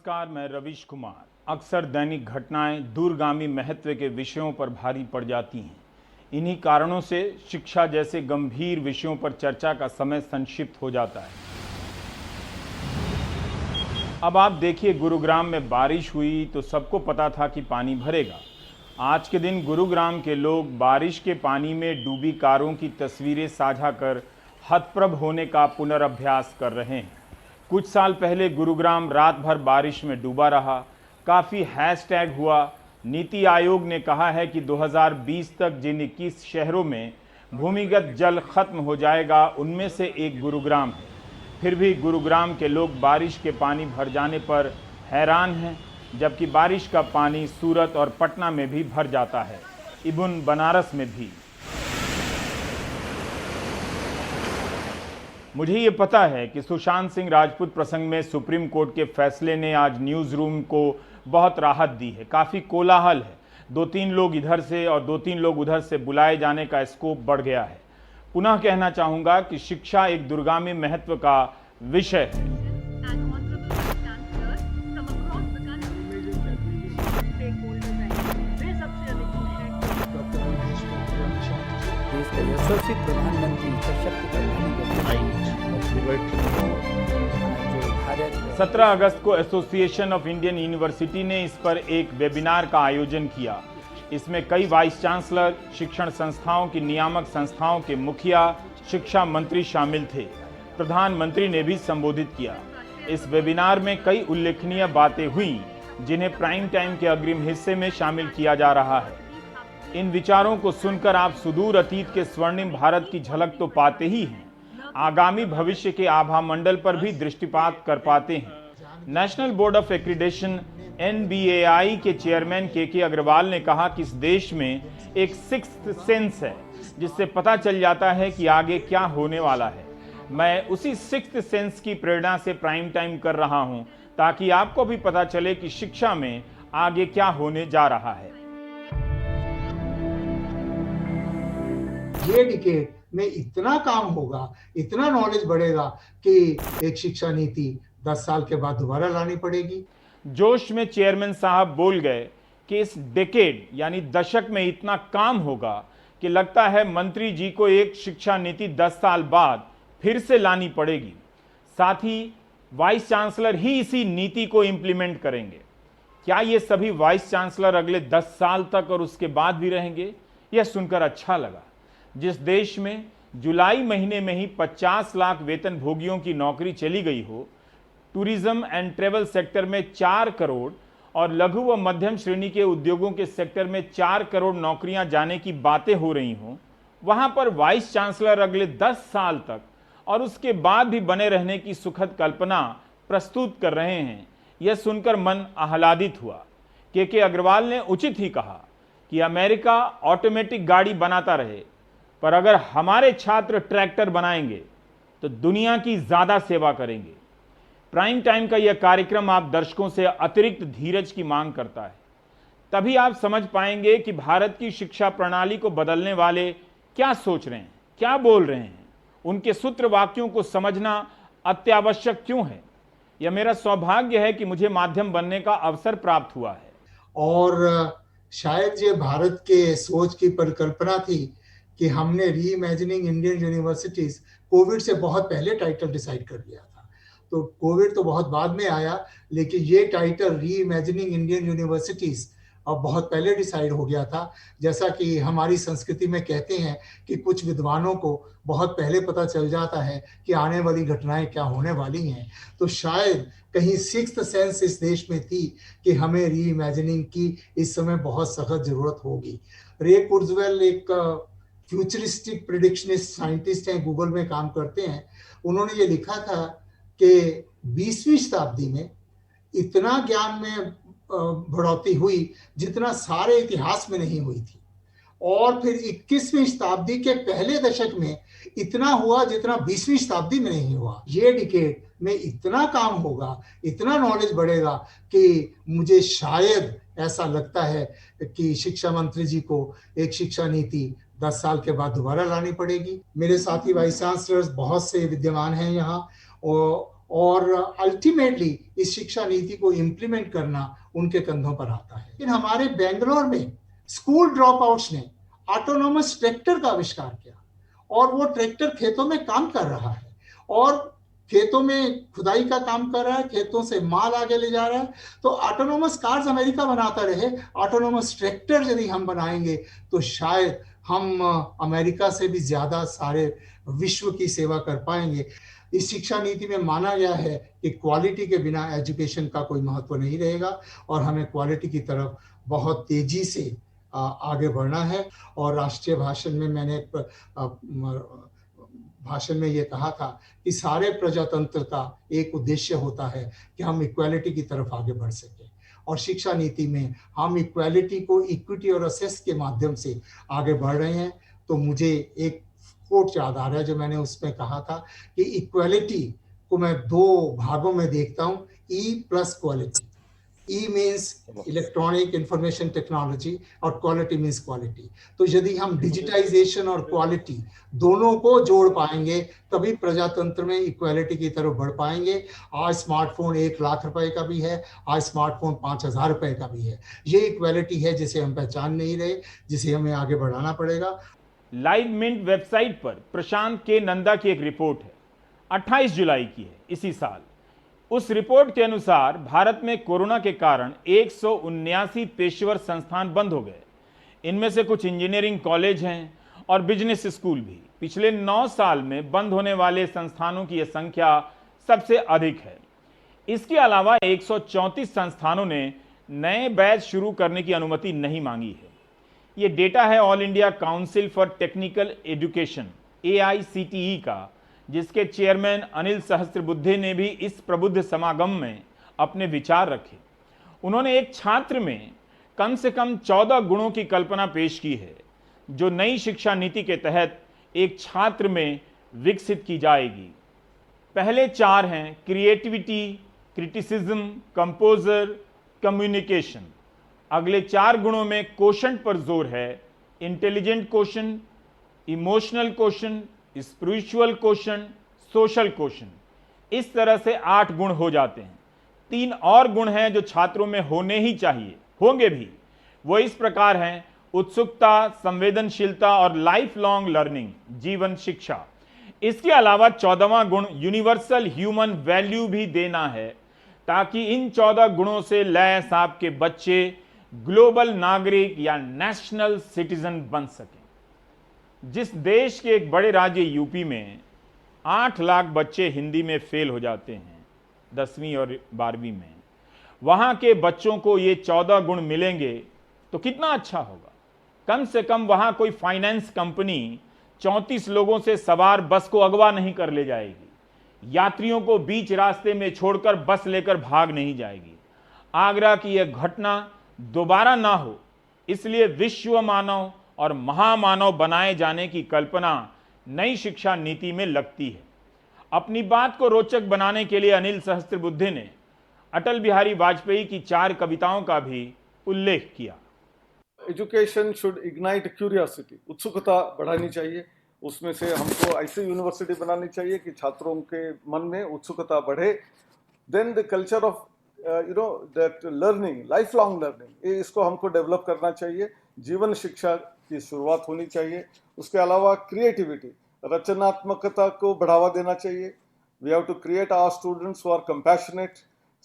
नमस्कार, मैं रवीश कुमार। अक्सर दैनिक घटनाएं दूरगामी महत्व के विषयों पर भारी पड़ जाती हैं। इन्हीं कारणों से शिक्षा जैसे गंभीर विषयों पर चर्चा का समय संक्षिप्त हो जाता है। अब आप देखिए, गुरुग्राम में बारिश हुई तो सबको पता था कि पानी भरेगा। आज के दिन गुरुग्राम के लोग बारिश के पानी में डूबी कारों की तस्वीरें साझा कर हतप्रभ होने का पुनरअभ्यास कर रहे हैं। कुछ साल पहले गुरुग्राम रात भर बारिश में डूबा रहा। काफ़ी हैशटैग हुआ। नीति आयोग ने कहा है कि 2020 तक जिन 21 शहरों में भूमिगत जल खत्म हो जाएगा, उनमें से एक गुरुग्राम है। फिर भी गुरुग्राम के लोग बारिश के पानी भर जाने पर हैरान हैं, जबकि बारिश का पानी सूरत और पटना में भी भर जाता है, इवन बनारस में भी। मुझे ये पता है कि सुशांत सिंह राजपूत प्रसंग में सुप्रीम कोर्ट के फैसले ने आज न्यूज़ रूम को बहुत राहत दी है। काफ़ी कोलाहल है। 2-3 लोग इधर से और 2-3 लोग उधर से बुलाए जाने का स्कोप बढ़ गया है। पुनः कहना चाहूँगा कि शिक्षा एक दूरगामी महत्व का विषय है। देश का यशस्वी प्रधानमंत्री सशक्तिकरण 17 अगस्त को एसोसिएशन ऑफ इंडियन यूनिवर्सिटी ने इस पर एक वेबिनार का आयोजन किया। इसमें कई वाइस चांसलर, शिक्षण संस्थाओं की नियामक संस्थाओं के मुखिया, शिक्षा मंत्री शामिल थे। प्रधानमंत्री ने भी संबोधित किया। इस वेबिनार में कई उल्लेखनीय बातें हुई, जिन्हें प्राइम टाइम के अग्रिम हिस्से में शामिल किया जा रहा है। इन विचारों को सुनकर आप सुदूर अतीत के स्वर्णिम भारत की झलक तो पाते ही हैं, आगामी भविष्य के आभा मंडल पर भी दृष्टिपात कर पाते हैं। National board of accreditation (NBAI) के चेयरमैन के अग्रवाल ने कहा कि इस देश में एक सिक्स्थ सेंस है, जिससे पता चल जाता है कि आगे क्या होने वाला है। मैं उसी सिक्स्थ सेंस की प्रेरणा से प्राइम टाइम कर रहा हूं, ताकि आपको भी पता चले कि शिक्षा में आगे क्या होने जा रहा है। ये डिकेड में इतना काम होगा, इतना नॉलेज बढ़ेगा कि एक शिक्षा नीति 10 साल के बाद दोबारा लानी पड़ेगी। जोश में चेयरमैन साहब बोल गए कि इस डेकेड यानी दशक में इतना काम होगा कि लगता है मंत्री जी को एक शिक्षा नीति 10 साल बाद फिर से लानी पड़ेगी। साथ ही वाइस चांसलर ही इसी नीति को इम्प्लीमेंट करेंगे। क्या ये सभी वाइस चांसलर अगले 10 साल तक और उसके बाद भी रहेंगे? यह सुनकर अच्छा लगा। जिस देश में जुलाई महीने में ही 50 लाख वेतन भोगियों की नौकरी चली गई हो, टूरिज्म एंड ट्रेवल सेक्टर में 4 करोड़ और लघु व मध्यम श्रेणी के उद्योगों के सेक्टर में 4 करोड़ नौकरियां जाने की बातें हो रही हों, वहां पर वाइस चांसलर अगले 10 साल तक और उसके बाद भी बने रहने की सुखद कल्पना प्रस्तुत कर रहे हैं। यह सुनकर मन आह्लादित हुआ। के अग्रवाल ने उचित ही कहा कि अमेरिका ऑटोमेटिक गाड़ी बनाता रहे, पर अगर हमारे छात्र ट्रैक्टर बनाएंगे तो दुनिया की ज्यादा सेवा करेंगे। प्राइम टाइम का यह कार्यक्रम आप दर्शकों से अतिरिक्त धीरज की मांग करता है। तभी आप समझ पाएंगे कि भारत की शिक्षा प्रणाली को बदलने वाले क्या सोच रहे हैं, क्या बोल रहे हैं। उनके सूत्र वाक्यों को समझना अत्यावश्यक क्यों है। यह मेरा सौभाग्य है कि मुझे माध्यम बनने का अवसर प्राप्त हुआ है। और शायद ये भारत के सोच की परिकल्पना थी कि हमने री इमेजिनिंग इंडियन यूनिवर्सिटीज कोविड से बहुत पहले टाइटल डिसाइड कर लिया था। तो कोविड तो बहुत बाद में आया, लेकिन ये टाइटल री इमेजिनिंग इंडियन यूनिवर्सिटीज अब बहुत पहले डिसाइड हो गया था। जैसा कि हमारी संस्कृति में कहते हैं कि कुछ विद्वानों को बहुत पहले पता चल जाता है कि आने वाली घटनाएं क्या होने वाली हैं। तो शायद कहीं सिक्स्थ सेंस इस देश में थी कि हमें री इमेजिनिंग की इस समय बहुत सख्त जरूरत होगी। रे कुर्जवेल एक फ्यूचरिस्टिक प्रेडिक्शनिस्ट साइंटिस्ट हैं, गूगल में काम करते हैं। उन्होंने ये लिखा था कि 20वीं शताब्दी में इतना ज्ञान में बढ़ोतरी हुई जितना सारे इतिहास में नहीं हुई थी, और फिर 21वीं शताब्दी के पहले दशक में इतना हुआ जितना 20वीं शताब्दी में नहीं हुआ। ये डिकेड में इतना काम होगा, इतना नॉलेज बढ़ेगा कि मुझे शायद ऐसा लगता है कि शिक्षा मंत्री जी को एक शिक्षा नीति 10 साल के बाद दोबारा लानी पड़ेगी। मेरे साथी वाइस चांसलर्स बहुत से विद्यमान हैं यहाँ, और अल्टीमेटली इस शिक्षा नीति को इम्प्लीमेंट करना उनके कंधों पर आता है। लेकिन हमारे बेंगलोर में स्कूल ड्रॉप आउट्स ने ऑटोनोमस ट्रैक्टर का आविष्कार किया और वो ट्रैक्टर खेतों में काम कर रहा है और खेतों में खुदाई का काम कर रहा है, खेतों से माल आगे ले जा रहा है। तो ऑटोनोमस कार्स अमेरिका बनाता रहे, ऑटोनोमस ट्रैक्टर यदि हम बनाएंगे तो शायद हम अमेरिका से भी ज्यादा सारे विश्व की सेवा कर पाएंगे। इस शिक्षा नीति में माना गया है कि क्वालिटी के बिना एजुकेशन का कोई महत्व नहीं रहेगा और हमें क्वालिटी की तरफ बहुत तेजी से आगे बढ़ना है। और राष्ट्रीय भाषण में मैंने भाषण में ये कहा था कि सारे प्रजातंत्र का एक उद्देश्य होता है कि हम इक्वालिटी की तरफ आगे बढ़ सके और शिक्षा नीति में हम इक्वालिटी को इक्विटी और असेस के माध्यम से आगे बढ़ रहे हैं। तो मुझे एक कोट याद आ रहा है जो मैंने उसमें कहा था कि इक्वालिटी को मैं दो भागों में देखता हूं, E plus quality. E means electronic information technology और क्वालिटी मीन्स क्वालिटी। तो यदि हम डिजिटाइजेशन और क्वालिटी दोनों को जोड़ पाएंगे तभी प्रजातंत्र में इक्वालिटी की तरफ बढ़ पाएंगे। आज स्मार्टफोन 1 लाख रुपए का भी है, आज स्मार्टफोन 5,000 रुपए का भी है। ये इक्वालिटी है जिसे हम पहचान नहीं रहे, जिसे हमें आगे बढ़ाना पड़ेगा। लाइव मिंट वेबसाइट पर प्रशांत के नंदा की एक रिपोर्ट है, 28 जुलाई की है इसी साल। उस रिपोर्ट के अनुसार भारत में कोरोना के कारण 179 पेशेवर संस्थान बंद हो गए। इनमें से कुछ इंजीनियरिंग कॉलेज हैं और बिजनेस स्कूल भी। पिछले 9 साल में बंद होने वाले संस्थानों की यह संख्या सबसे अधिक है। इसके अलावा 134 संस्थानों ने नए बैच शुरू करने की अनुमति नहीं मांगी है। ये डेटा है all India council for technical education AICTE का, जिसके चेयरमैन अनिल सहस्त्रबुद्धे ने भी इस प्रबुद्ध समागम में अपने विचार रखे। उन्होंने एक छात्र में कम से कम 14 गुणों की कल्पना पेश की है जो नई शिक्षा नीति के तहत एक छात्र में विकसित की जाएगी। पहले 4 हैं क्रिएटिविटी, क्रिटिसिज्म, कंपोजर, कम्युनिकेशन। अगले 4 गुणों में क्वोशंट पर जोर है, intelligent quotient, emotional quotient, spiritual quotient, social quotient. इस तरह से 8 गुण हो जाते हैं। 3 और गुण हैं जो छात्रों में होने ही चाहिए, होंगे भी। वो इस प्रकार हैं उत्सुकता, संवेदनशीलता और लाइफ लॉन्ग लर्निंग, जीवन शिक्षा। इसके अलावा 14वां गुण यूनिवर्सल ह्यूमन वैल्यू भी देना है ताकि इन 14 गुणों से लैस आपके बच्चे ग्लोबल नागरिक या नेशनल सिटीजन बन सकें। जिस देश के एक बड़े राज्य यूपी में 8 लाख बच्चे हिंदी में फेल हो जाते हैं 10वीं और 12वीं में, वहां के बच्चों को ये 14 गुण मिलेंगे तो कितना अच्छा होगा। कम से कम वहां कोई फाइनेंस कंपनी 34 लोगों से सवार बस को अगवा नहीं कर ले जाएगी, यात्रियों को बीच रास्ते में छोड़कर बस लेकर भाग नहीं जाएगी। आगरा की यह घटना दोबारा ना हो, इसलिए विश्व मानव और महामानव बनाए जाने की कल्पना नई शिक्षा नीति में लगती है। अपनी बात को रोचक बनाने के लिए अनिल सहस्त्रबुद्धे ने अटल बिहारी वाजपेयी की 4 कविताओं का भी उल्लेख किया। एजुकेशन शुड इग्नाइट क्यूरियोसिटी, उत्सुकता बढ़ानी चाहिए। उसमें से हमको ऐसी यूनिवर्सिटी बनानी चाहिए कि छात्रों के मन में उत्सुकता बढ़े। Then the culture of that learning, life long learning, इसको हमको डेवलप करना चाहिए। जीवन शिक्षा की शुरुआत होनी चाहिए। उसके अलावा क्रिएटिविटी, रचनात्मकता को बढ़ावा देना चाहिए। We have to create our students who are compassionate,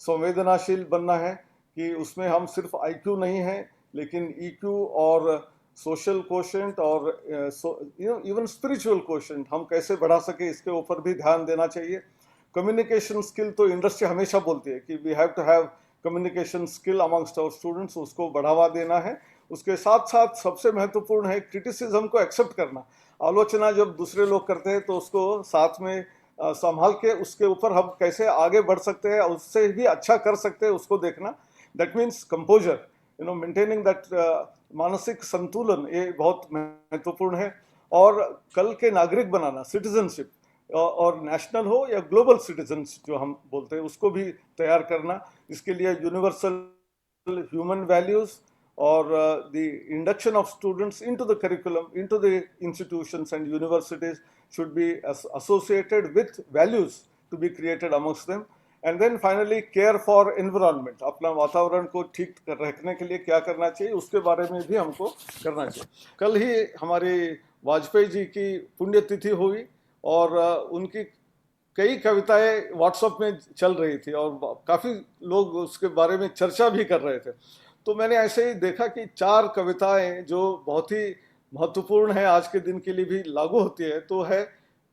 संवेदनाशील बनना है कि उसमें हम सिर्फ IQ नहीं है लेकिन EQ और सोशल क्वोशंट और इवन स्पिरिचुअल क्वोशंट हम कैसे बढ़ा सके, इसके ऊपर भी ध्यान देना चाहिए। कम्युनिकेशन स्किल तो इंडस्ट्री हमेशा बोलती है कि we have to have communication skill amongst our students, उसको बढ़ावा देना है। उसके साथ साथ सबसे महत्वपूर्ण है क्रिटिसिज्म को एक्सेप्ट करना। आलोचना जब दूसरे लोग करते हैं तो उसको साथ में संभाल के उसके ऊपर हम कैसे आगे बढ़ सकते हैं, उससे भी अच्छा कर सकते हैं, उसको देखना। That means composer, maintaining that मानसिक संतुलन, ये बहुत महत्वपूर्ण है। और कल के नागरिक बनाना, सिटीजनशिप, और नेशनल हो या ग्लोबल सिटीजन्स जो हम बोलते हैं, उसको भी तैयार करना। इसके लिए यूनिवर्सल ह्यूमन वैल्यूज और the induction of students into the curriculum, into the institutions and universities should be associated with values to be created amongst them. And then finally care for environment, अपना वातावरण को ठीक रखने के लिए क्या करना चाहिए उसके बारे में भी हमको करना चाहिए। कल ही हमारी वाजपेयी जी की पुण्यतिथि हुई और उनकी कई कविताएं व्हाट्सएप में चल रही थी और काफ़ी लोग उसके बारे में चर्चा भी कर रहे थे। तो मैंने ऐसे ही देखा कि 4 कविताएं जो बहुत ही महत्वपूर्ण है, आज के दिन के लिए भी लागू होती है, तो है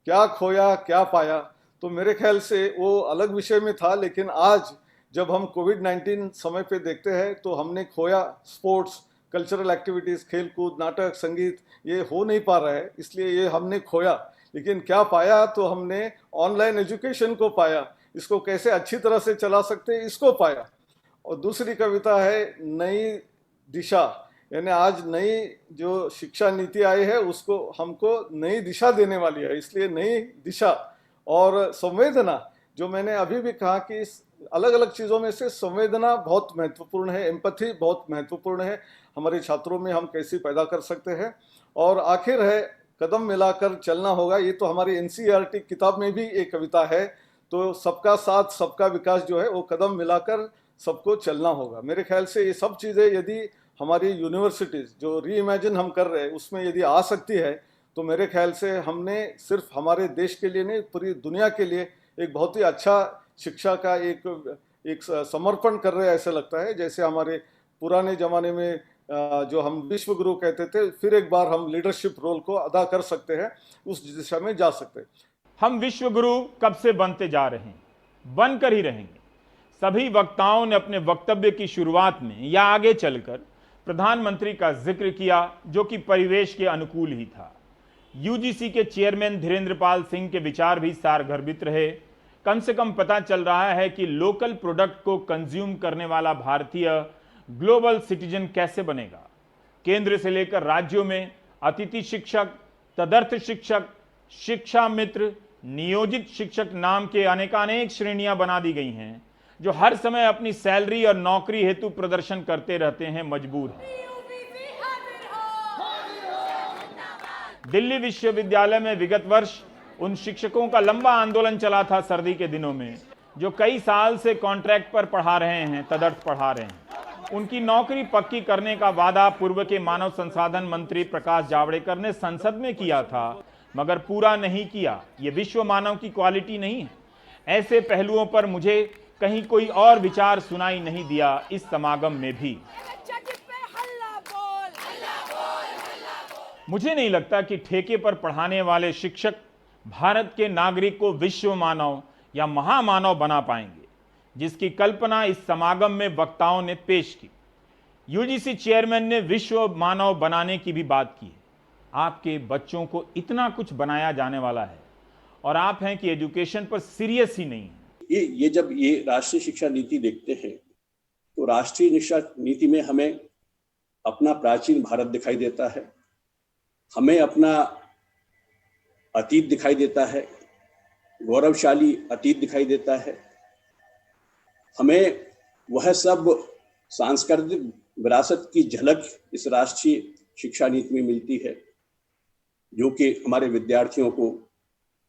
क्या खोया क्या पाया। तो मेरे ख्याल से वो अलग विषय में था, लेकिन आज जब हम कोविड-19 समय पे देखते हैं तो हमने खोया स्पोर्ट्स, कल्चरल एक्टिविटीज़, खेलकूद, नाटक, संगीत, ये हो नहीं पा रहा है, इसलिए ये हमने खोया। लेकिन क्या पाया, तो हमने ऑनलाइन एजुकेशन को पाया, इसको कैसे अच्छी तरह से चला सकते हैं इसको पाया। और दूसरी कविता है नई दिशा, यानी आज नई जो शिक्षा नीति आई है उसको हमको नई दिशा देने वाली है, इसलिए नई दिशा। और संवेदना, जो मैंने अभी भी कहा कि अलग अलग चीज़ों में से संवेदना बहुत महत्वपूर्ण है, एम्पैथी बहुत महत्वपूर्ण है, हमारे छात्रों में हम कैसे पैदा कर सकते हैं। और आखिर है कदम मिलाकर चलना होगा, ये तो हमारी NCERT किताब में भी एक कविता है। तो सबका साथ सबका विकास जो है वो कदम मिलाकर सबको चलना होगा। मेरे ख्याल से ये सब चीज़ें यदि हमारी यूनिवर्सिटीज़ जो रीइमेजिन हम कर रहे हैं उसमें यदि आ सकती है, तो मेरे ख्याल से हमने सिर्फ हमारे देश के लिए नहीं, पूरी दुनिया के लिए एक बहुत ही अच्छा शिक्षा का एक समर्पण कर रहे हैं। ऐसा लगता है जैसे हमारे पुराने ज़माने में जो हम विश्व गुरु कहते थे, फिर एक बार हम लीडरशिप रोल को अदा कर सकते हैं, उस दिशा में जा सकते हैं। हम विश्व गुरु कब से बनते जा रहे हैं, बनकर ही रहेंगे। सभी वक्ताओं ने अपने वक्तव्य की शुरुआत में या आगे चलकर प्रधानमंत्री का जिक्र किया, जो कि परिवेश के अनुकूल ही था। यूजीसी के चेयरमैन धीरेंद्रपाल सिंह के विचार भी सारगर्भित रहे। कम से कम पता चल रहा है कि लोकल प्रोडक्ट को कंज्यूम करने वाला भारतीय ग्लोबल सिटीजन कैसे बनेगा। केंद्र से लेकर राज्यों में अतिथि शिक्षक, तदर्थ शिक्षक, शिक्षा मित्र, नियोजित शिक्षक नाम के अनेकानेक श्रेणियां बना दी गई हैं, जो हर समय अपनी सैलरी और नौकरी हेतु प्रदर्शन करते रहते हैं, मजबूर हैं। दिल्ली विश्वविद्यालय में विगत वर्ष उन शिक्षकों का लंबा आंदोलन चला था सर्दी के दिनों में, जो कई साल से कॉन्ट्रैक्ट पर पढ़ा रहे हैं, तदर्थ पढ़ा रहे हैं। उनकी नौकरी पक्की करने का वादा पूर्व के मानव संसाधन मंत्री प्रकाश जावड़ेकर ने संसद में किया था, मगर पूरा नहीं किया। ये विश्व मानव की क्वालिटी नहीं है। ऐसे पहलुओं पर मुझे कहीं कोई और विचार सुनाई नहीं दिया इस समागम में भी। मुझे नहीं लगता कि ठेके पर पढ़ाने वाले शिक्षक भारत के नागरिक को विश्व मानव या महामानव बना पाएंगे, जिसकी कल्पना इस समागम में वक्ताओं ने पेश की। यूजीसी चेयरमैन ने विश्व मानव बनाने की भी बात की है। आपके बच्चों को इतना कुछ बनाया जाने वाला है और आप हैं कि एजुकेशन पर सीरियस ही नहीं है। ये जब ये राष्ट्रीय शिक्षा नीति देखते हैं तो राष्ट्रीय शिक्षा नीति में हमें अपना प्राचीन भारत दिखाई देता है, हमें अपना अतीत दिखाई देता है, गौरवशाली अतीत दिखाई देता है, हमें वह सब सांस्कृतिक विरासत की झलक इस राष्ट्रीय शिक्षा नीति में मिलती है, जो कि हमारे विद्यार्थियों को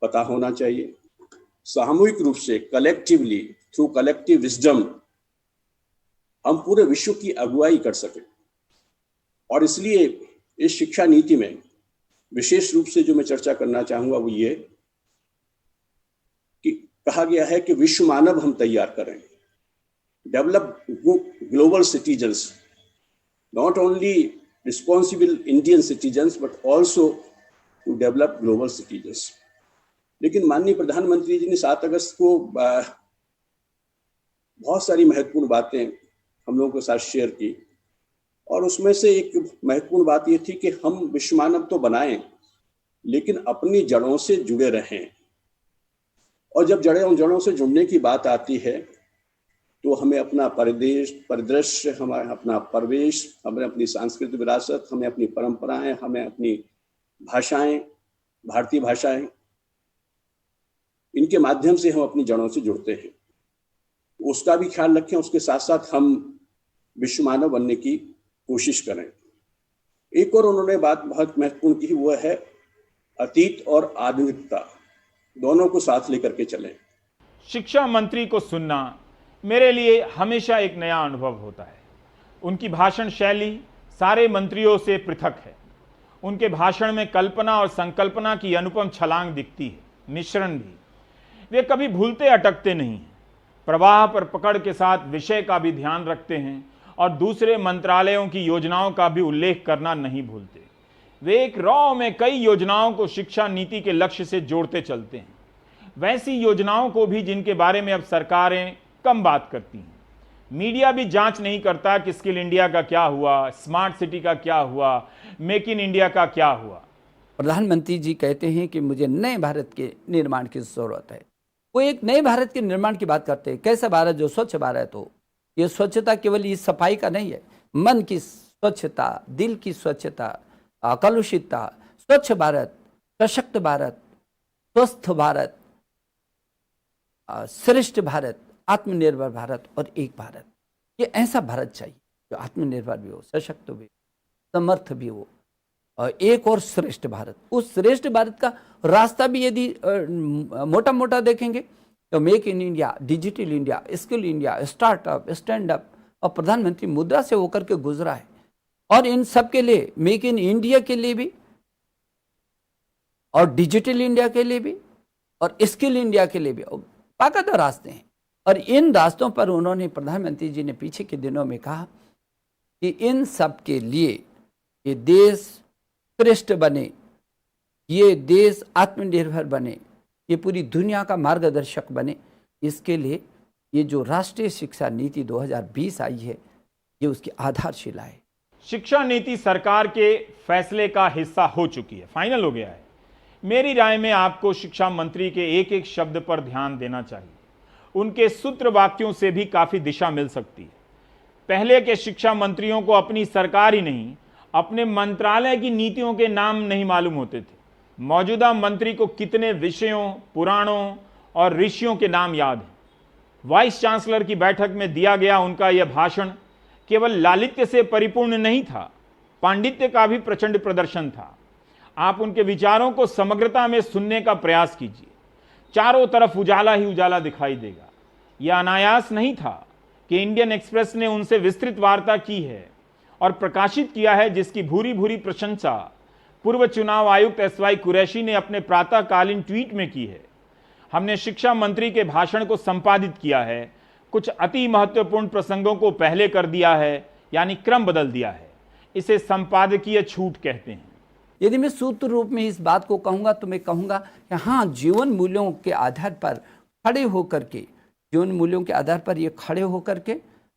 पता होना चाहिए। सामूहिक रूप से कलेक्टिवली थ्रू कलेक्टिव विजडम हम पूरे विश्व की अगुवाई कर सकें। और इसलिए इस शिक्षा नीति में विशेष रूप से जो मैं चर्चा करना चाहूंगा वो ये कि कहा गया है कि विश्व मानव हम तैयार करें, develop global citizens, not only responsible Indian citizens but also to develop global citizens. लेकिन माननीय प्रधानमंत्री जी ने 7 अगस्त को बहुत सारी महत्वपूर्ण बातें हम लोगों के साथ शेयर की, और उसमें से एक महत्वपूर्ण बात ये थी कि हम विश्व मानव तो बनाएं लेकिन अपनी जड़ों से जुड़े रहें। और जब जड़ों से जुड़ने की बात आती है तो हमें अपना परिदृश्य, हमें अपना परिवेश, हमें अपनी सांस्कृतिक विरासत, हमें अपनी परंपराएं, हमें अपनी भाषाएं, भारतीय भाषाएं, इनके माध्यम से हम अपनी जड़ों से जुड़ते हैं। उसका भी ख्याल रखें, उसके साथ साथ हम विश्व मानव बनने की कोशिश करें। एक और उन्होंने बात बहुत महत्वपूर्ण की, वो है अतीत और आधुनिकता दोनों को साथ लेकर के चलें। शिक्षा मंत्री को सुनना मेरे लिए हमेशा एक नया अनुभव होता है। उनकी भाषण शैली सारे मंत्रियों से पृथक है। उनके भाषण में कल्पना और संकल्पना की अनुपम छलांग दिखती है, मिश्रण भी। वे कभी भूलते अटकते नहीं हैं, प्रवाह पर पकड़ के साथ विषय का भी ध्यान रखते हैं और दूसरे मंत्रालयों की योजनाओं का भी उल्लेख करना नहीं भूलते। वे एक रॉ में कई योजनाओं को शिक्षा नीति के लक्ष्य से जोड़ते चलते हैं, वैसी योजनाओं को भी जिनके बारे में अब सरकारें कम बात करती हैं। मीडिया भी जांच नहीं करता कि स्किल इंडिया का क्या हुआ, स्मार्ट सिटी का क्या हुआ, मेक इन इंडिया का क्या हुआ। प्रधानमंत्री जी कहते हैं कि मुझे नए भारत के निर्माण की जरूरत है। वो एक नए भारत के निर्माण की बात करते हैं। कैसा भारत? जो स्वच्छ भारत हो। ये स्वच्छता केवल इस सफाई का नहीं है, मन की स्वच्छता, दिल की स्वच्छता, अकलुषितता, स्वच्छ भारत, सशक्त भारत, स्वस्थ भारत, श्रेष्ठ भारत, आत्मनिर्भर भारत और एक भारत। ये ऐसा भारत चाहिए जो आत्मनिर्भर भी हो, सशक्त भी, समर्थ भी हो, और एक और श्रेष्ठ भारत। उस श्रेष्ठ भारत का रास्ता भी यदि मोटा मोटा देखेंगे तो make in India, digital India, skill India, startup, stand up और प्रधानमंत्री मुद्रा से होकर के गुजरा है। और इन सब के लिए, मेक इन इंडिया के लिए भी और डिजिटल इंडिया के लिए भी और स्किल इंडिया के लिए भी बाकायदा रास्ते हैं। और इन रास्तों पर उन्होंने, प्रधानमंत्री जी ने पीछे के दिनों में कहा कि इन सब के लिए ये देश श्रेष्ठ बने, ये देश आत्मनिर्भर बने, ये पूरी दुनिया का मार्गदर्शक बने, इसके लिए ये जो राष्ट्रीय शिक्षा नीति 2020 आई है, ये उसकी आधारशिला है। शिक्षा नीति सरकार के फैसले का हिस्सा हो चुकी है, फाइनल हो गया है। मेरी राय में आपको शिक्षा मंत्री के एक एक शब्द पर ध्यान देना चाहिए। उनके सूत्र वाक्यों से भी काफी दिशा मिल सकती है। पहले के शिक्षा मंत्रियों को अपनी सरकार ही नहीं, अपने मंत्रालय की नीतियों के नाम नहीं मालूम होते थे। मौजूदा मंत्री को कितने विषयों, पुराणों और ऋषियों के नाम याद हैं। वाइस चांसलर की बैठक में दिया गया उनका यह भाषण केवल लालित्य से परिपूर्ण नहीं था, पांडित्य का भी प्रचंड प्रदर्शन था। आप उनके विचारों को समग्रता में सुनने का प्रयास कीजिए। चारों तरफ उजाला ही उजाला दिखाई देगा। यह अनायास नहीं था कि इंडियन एक्सप्रेस ने उनसे विस्तृत वार्ता की है और प्रकाशित किया है, जिसकी भूरी भूरी प्रशंसा पूर्व चुनाव आयुक्त एसवाई कुरैशी ने अपने प्रातःकालीन ट्वीट में की है। हमने शिक्षा मंत्री के भाषण को संपादित किया है, कुछ अति महत्वपूर्ण प्रसंगों को पहले कर दिया है, यानी क्रम बदल दिया है। इसे संपादकीय छूट कहते हैं। यदि मैं सूत्र रूप में इस बात को कहूँगा तो मैं कहूँगा कि हाँ, जीवन मूल्यों के आधार पर खड़े होकर के, जीवन मूल्यों के आधार पर ये खड़े होकर के,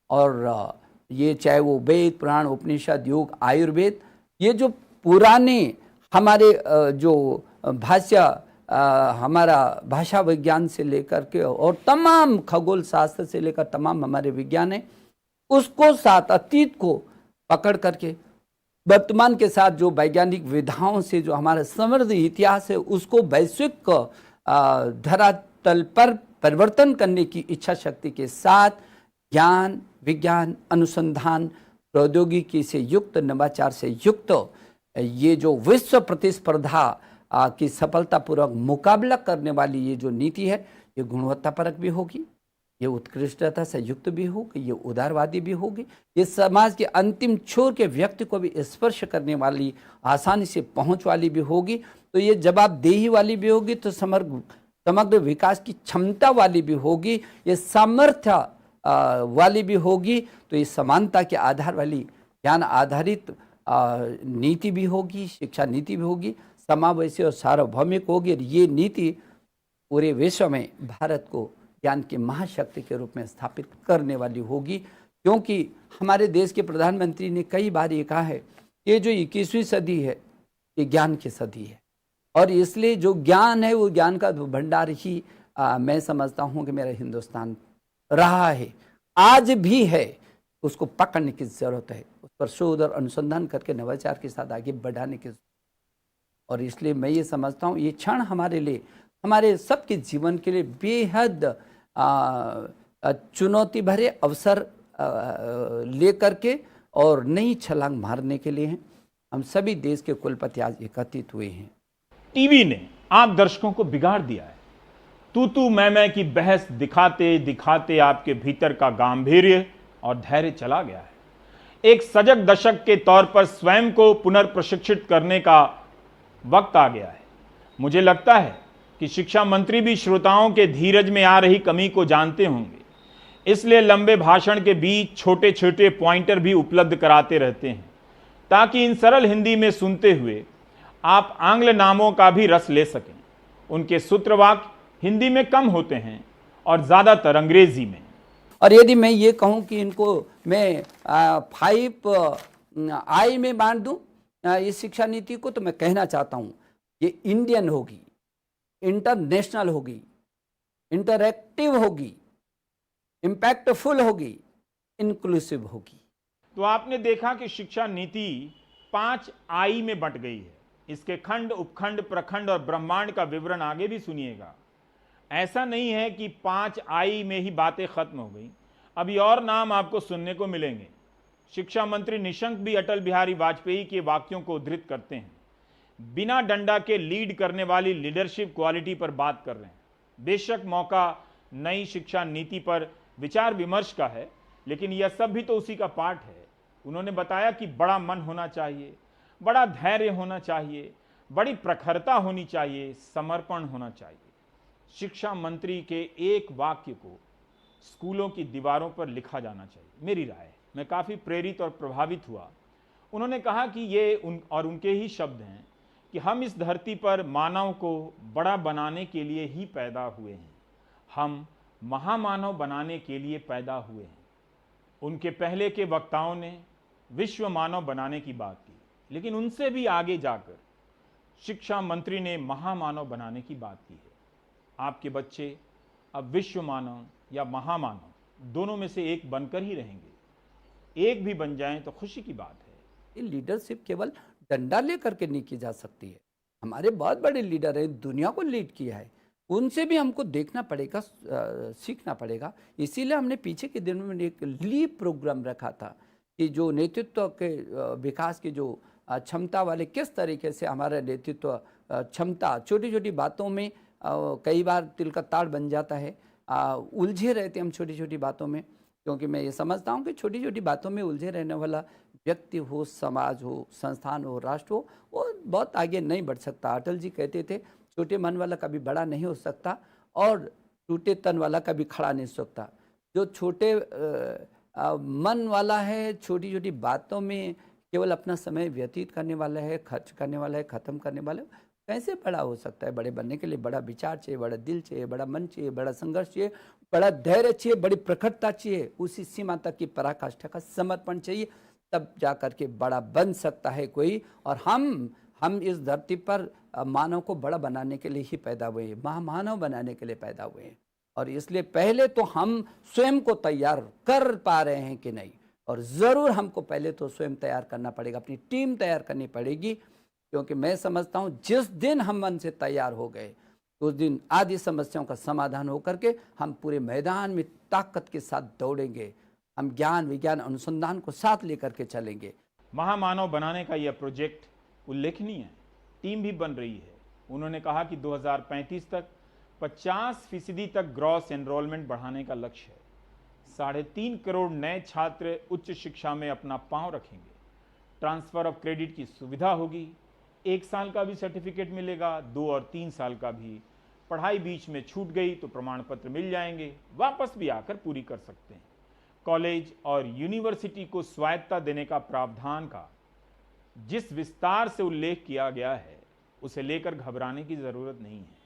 और ये चाहे वो वेद, पुराण, उपनिषद, योग, आयुर्वेद, ये जो पुराने हमारे जो भाष्य, हमारा भाषा विज्ञान से लेकर के और तमाम खगोल शास्त्र से लेकर तमाम हमारे विज्ञान है, उसको साथ अतीत को पकड़ करके वर्तमान के साथ जो वैज्ञानिक विधाओं से जो हमारा समृद्ध इतिहास है, उसको वैश्विक धरातल पर परिवर्तन करने की इच्छा शक्ति के साथ ज्ञान, विज्ञान, अनुसंधान, प्रौद्योगिकी से युक्त, नवाचार से युक्त ये जो विश्व प्रतिस्पर्धा की सफलतापूर्वक मुकाबला करने वाली ये जो नीति है, ये गुणवत्तापरक भी होगी, ये उत्कृष्टता से युक्त भी होगी, ये उदारवादी भी होगी, ये समाज के अंतिम छोर के व्यक्ति को भी स्पर्श करने वाली, आसानी से पहुंच वाली भी होगी। तो ये जवाबदेही वाली भी होगी, तो समग्र विकास की क्षमता वाली भी होगी, ये सामर्थ्य वाली भी होगी, तो ये समानता के आधार वाली ज्ञान आधारित नीति भी होगी, शिक्षा नीति भी होगी, समावेशी और सार्वभौमिक होगी। और ये नीति पूरे विश्व में भारत को ज्ञान की महाशक्ति के रूप में स्थापित करने वाली होगी। क्योंकि हमारे देश के प्रधानमंत्री ने कई बार ये कहा है, ये जो 21वीं सदी है ये ज्ञान की सदी है, और इसलिए जो ज्ञान है वो ज्ञान का भंडार ही मैं समझता हूँ कि मेरा हिंदुस्तान रहा है, आज भी है। उसको पकड़ने की ज़रूरत है, उस पर शोध और अनुसंधान करके नवाचार के साथ आगे बढ़ाने की। और इसलिए मैं ये समझता हूँ ये क्षण हमारे लिए, हमारे सबके जीवन के लिए बेहद चुनौती भरे अवसर लेकर के और नई छलांग मारने के लिए हैं। हम सभी देश के कुलपति आज एकत्रित हुए हैं। टीवी ने आप दर्शकों को बिगाड़ दिया है। तू मैं की बहस दिखाते दिखाते आपके भीतर का गांभीर्य और धैर्य चला गया है। एक सजग दशक के तौर पर स्वयं को पुनर्प्रशिक्षित करने का वक्त आ गया है। मुझे लगता है कि शिक्षा मंत्री भी श्रोताओं के धीरज में आ रही कमी को जानते होंगे, इसलिए लंबे भाषण के बीच छोटे छोटे पॉइंटर भी उपलब्ध कराते रहते हैं, ताकि इन सरल हिंदी में सुनते हुए आप आंग्ल नामों का भी रस ले सकें। उनके सूत्रवाक्य हिंदी में कम होते हैं और ज़्यादातर अंग्रेजी में। और यदि मैं ये कहूँ कि इनको मैं 5 आई में बांट दूँ इस शिक्षा नीति को, तो मैं कहना चाहता हूँ ये इंडियन होगी, इंटरनेशनल होगी, इंटरैक्टिव होगी, इम्पैक्टफुल होगी, इंक्लूसिव होगी। तो आपने देखा कि शिक्षा नीति 5 आई में बंट गई है। इसके खंड, उपखंड, प्रखंड और ब्रह्मांड का विवरण आगे भी सुनिएगा। ऐसा नहीं है कि 5 आई में ही बातें खत्म हो गई, अभी और नाम आपको सुनने को मिलेंगे। शिक्षा मंत्री निशंक भी अटल बिहारी वाजपेयी के वाक्यों को उद्धृत करते हैं। बिना डंडा के लीड करने वाली लीडरशिप क्वालिटी पर बात कर रहे हैं। बेशक मौका नई शिक्षा नीति पर विचार विमर्श का है, लेकिन यह सब भी तो उसी का पार्ट है। उन्होंने बताया कि बड़ा मन होना चाहिए, बड़ा धैर्य होना चाहिए, बड़ी प्रखरता होनी चाहिए, समर्पण होना चाहिए। शिक्षा मंत्री के एक वाक्य को स्कूलों की दीवारों पर लिखा जाना चाहिए। मेरी राय, मैं काफ़ी प्रेरित और प्रभावित हुआ। उन्होंने कहा कि ये उनके ही शब्द हैं कि हम इस धरती पर मानव को बड़ा बनाने के लिए ही पैदा हुए हैं, हम महामानव बनाने के लिए पैदा हुए हैं। उनके पहले के वक्ताओं ने विश्व मानव बनाने की बात की, लेकिन उनसे भी आगे जाकर शिक्षा मंत्री ने महामानव बनाने की बात की है। आपके बच्चे अब विश्व मानव या महामानव दोनों में से एक बनकर ही रहेंगे। एक भी बन जाएं तो खुशी की बात है। ये लीडरशिप केवल डंडा लेकर के नहीं की जा सकती है। हमारे बहुत बड़े लीडर हैं, दुनिया को लीड किया है, उनसे भी हमको देखना पड़ेगा, सीखना पड़ेगा। इसीलिए हमने पीछे के दिनों में एक लीप प्रोग्राम रखा था कि जो नेतृत्व के विकास की जो क्षमता वाले, किस तरीके से हमारा नेतृत्व क्षमता छोटी छोटी बातों में कई बार तिल का ताड़ बन जाता है। उलझे रहते हम छोटी छोटी बातों में, क्योंकि मैं ये समझता हूँ कि छोटी छोटी बातों में उलझे रहने वाला व्यक्ति हो, समाज हो, संस्थान हो, राष्ट्र हो, वो बहुत आगे नहीं बढ़ सकता। अटल जी कहते थे छोटे मन वाला कभी बड़ा नहीं हो सकता और टूटे तन वाला कभी खड़ा नहीं हो सकता। जो छोटे मन वाला है, छोटी छोटी बातों में केवल अपना समय व्यतीत करने वाला है, खर्च करने वाला है, ख़त्म करने वाला है, कैसे बड़ा हो सकता है? बड़े बनने के लिए बड़ा विचार चाहिए, बड़ा दिल चाहिए, बड़ा मन चाहिए, बड़ा संघर्ष चाहिए, बड़ा धैर्य चाहिए, बड़ी प्रखरता चाहिए, उसी सीमा तक की पराकाष्ठा का समर्पण चाहिए, तब जा कर के बड़ा बन सकता है कोई। और हम इस धरती पर मानव को बड़ा बनाने के लिए ही पैदा हुए हैं, महामानव बनाने के लिए पैदा हुए हैं। और इसलिए पहले तो हम स्वयं को तैयार कर पा रहे हैं कि नहीं, और ज़रूर हमको पहले तो स्वयं तैयार करना पड़ेगा, अपनी टीम तैयार करनी पड़ेगी। क्योंकि मैं समझता हूँ जिस दिन हम मन से तैयार हो गए उस दिन आदि समस्याओं का समाधान होकर के हम पूरे मैदान में ताकत के साथ दौड़ेंगे। हम ज्ञान, विज्ञान, अनुसंधान को साथ लेकर के चलेंगे। महामानव बनाने का यह प्रोजेक्ट उल्लेखनीय है, टीम भी बन रही है। उन्होंने कहा कि 2035 तक 50% तक ग्रॉस एनरोलमेंट बढ़ाने का लक्ष्य है। 3.5 करोड़ नए छात्र उच्च शिक्षा में अपना पांव रखेंगे। ट्रांसफर ऑफ क्रेडिट की सुविधा होगी, 1 साल का भी सर्टिफिकेट मिलेगा, 2 और 3 साल का भी। पढ़ाई बीच में छूट गई तो प्रमाण पत्र मिल जाएंगे, वापस भी आकर पूरी कर सकते हैं। कॉलेज और यूनिवर्सिटी को स्वायत्तता देने का प्रावधान का जिस विस्तार से उल्लेख किया गया है, उसे लेकर घबराने की जरूरत नहीं है।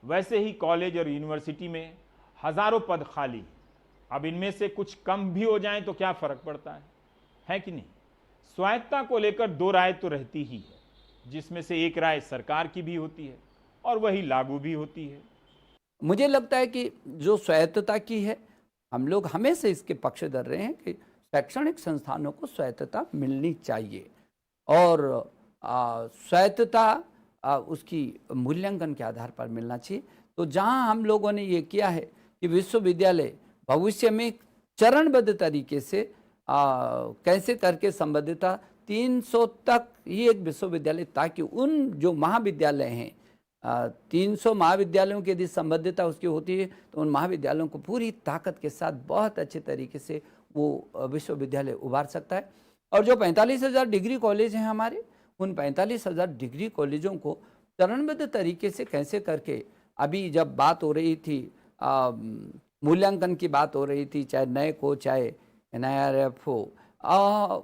वैसे ही कॉलेज और यूनिवर्सिटी में हजारों पद खाली, अब इनमें से कुछ कम भी हो जाएं तो क्या फर्क पड़ता है कि नहीं? स्वायत्तता को लेकर 2 राय तो रहती ही है, जिसमें से एक राय सरकार की भी होती है और वही लागू भी होती है। मुझे लगता है कि जो स्वायत्तता की है, हम लोग हमेशा इसके पक्षधर रहे हैं कि शैक्षणिक संस्थानों को स्वायत्तता मिलनी चाहिए। और स्वायत्तता उसकी मूल्यांकन के आधार पर मिलना चाहिए। तो जहां हम लोगों ने ये किया है कि विश्वविद्यालय भविष्य में चरणबद्ध तरीके से कैसे करके संबद्धता 300 तक ही एक विश्वविद्यालय, ताकि उन जो महाविद्यालय हैं 300 महाविद्यालयों की यदि संबद्धता उसकी होती है तो उन महाविद्यालयों को पूरी ताकत के साथ बहुत अच्छे तरीके से वो विश्वविद्यालय उभार सकता है। और जो 45,000 डिग्री कॉलेज हैं हमारे, उन 45,000 डिग्री कॉलेजों को चरणबद्ध तरीके से कैसे करके, अभी जब बात हो रही थी मूल्यांकन की बात हो रही थी, चाहे नए को चाहे NIRF हो,